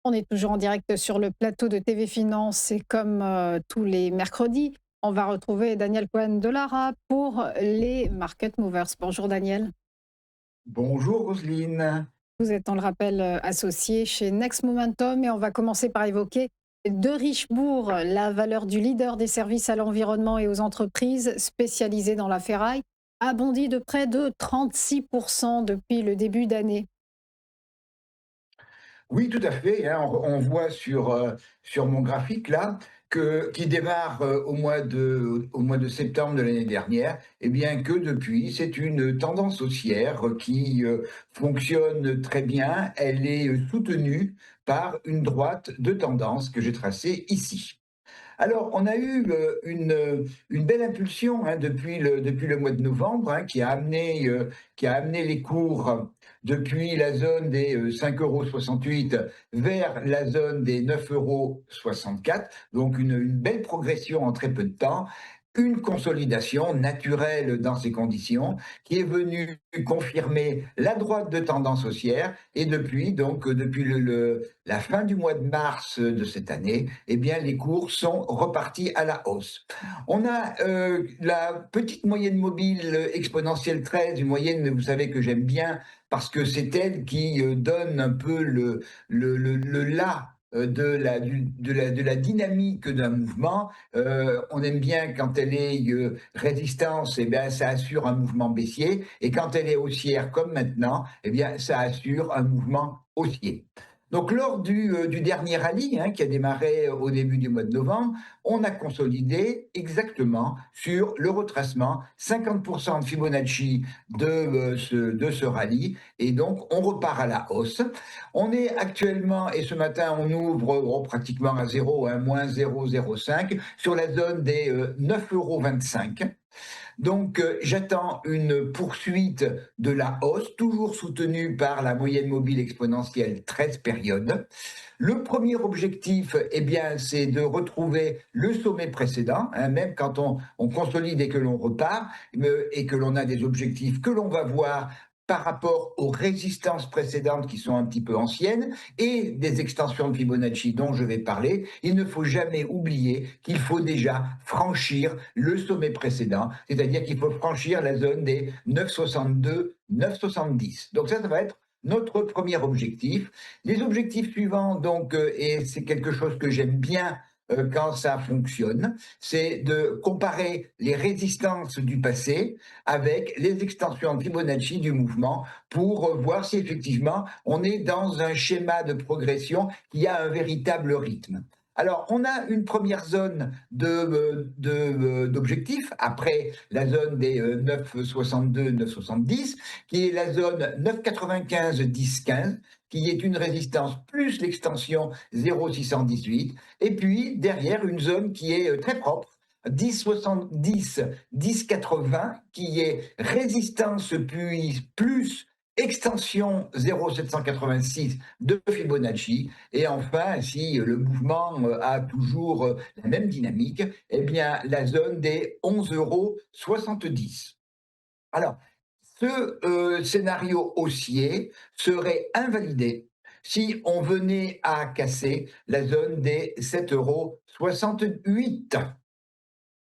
On est toujours en direct sur le plateau de TV Finance et comme tous les mercredis, on va retrouver Daniel Cohen de Lara pour les Market Movers. Bonjour Daniel. Bonjour Roselyne. Vous êtes, on le rappelle, associé chez Next Momentum et on va commencer par évoquer de Richebourg, la valeur du leader des services à l'environnement et aux entreprises spécialisées dans la ferraille, a bondi de près de 36% depuis le début d'année. Oui, tout à fait, hein, on voit sur mon graphique là qui démarre au mois de septembre de l'année dernière, et bien que depuis, c'est une tendance haussière qui fonctionne très bien. Elle est soutenue par une droite de tendance que j'ai tracée ici. Alors, on a eu une belle impulsion, hein, depuis le mois de novembre, hein, qui a amené les cours depuis la zone des 5,68 € vers la zone des 9,64 €. Donc une belle progression en très peu de temps. Une consolidation naturelle dans ces conditions qui est venue confirmer la droite de tendance haussière. Et depuis, donc, depuis la fin du mois de mars de cette année, eh bien, les cours sont repartis à la hausse. On a la petite moyenne mobile exponentielle 13, une moyenne, vous savez, que j'aime bien parce que c'est elle qui donne un peu le là de la dynamique d'un mouvement. On aime bien quand elle est résistance, eh bien, ça assure un mouvement baissier, et quand elle est haussière comme maintenant, eh bien, ça assure un mouvement haussier. Donc, lors du dernier rallye, hein, qui a démarré au début du mois de novembre, on a consolidé exactement sur le retracement, 50% de Fibonacci de ce rallye, et donc on repart à la hausse. On est actuellement, et ce matin on ouvre pratiquement à zéro, hein, moins 0,05, sur la zone des 9,25 €. Donc, j'attends une poursuite de la hausse, toujours soutenue par la moyenne mobile exponentielle 13 périodes. Le premier objectif, eh bien, c'est de retrouver le sommet précédent, hein, même quand on consolide et que l'on repart, et que l'on a des objectifs que l'on va voir par rapport aux résistances précédentes qui sont un petit peu anciennes et des extensions de Fibonacci dont je vais parler. Il ne faut jamais oublier qu'il faut déjà franchir le sommet précédent, c'est-à-dire qu'il faut franchir la zone des 9,62, 9,70. Donc ça va être notre premier objectif. Les objectifs suivants, donc, et c'est quelque chose que j'aime bien quand ça fonctionne, c'est de comparer les résistances du passé avec les extensions de Fibonacci du mouvement pour voir si effectivement on est dans un schéma de progression qui a un véritable rythme. Alors, on a une première zone d'objectifs après la zone des 9,62, 9,70, qui est la zone 9,95, 10, 15, qui est une résistance plus l'extension 0,618. Et puis, derrière, une zone qui est très propre, 10,70, 10,80, qui est résistance puis plus extension 0,786 de Fibonacci. Et enfin, si le mouvement a toujours la même dynamique, eh bien, la zone des 11,70 €. Alors, ce scénario haussier serait invalidé si on venait à casser la zone des 7,68 €.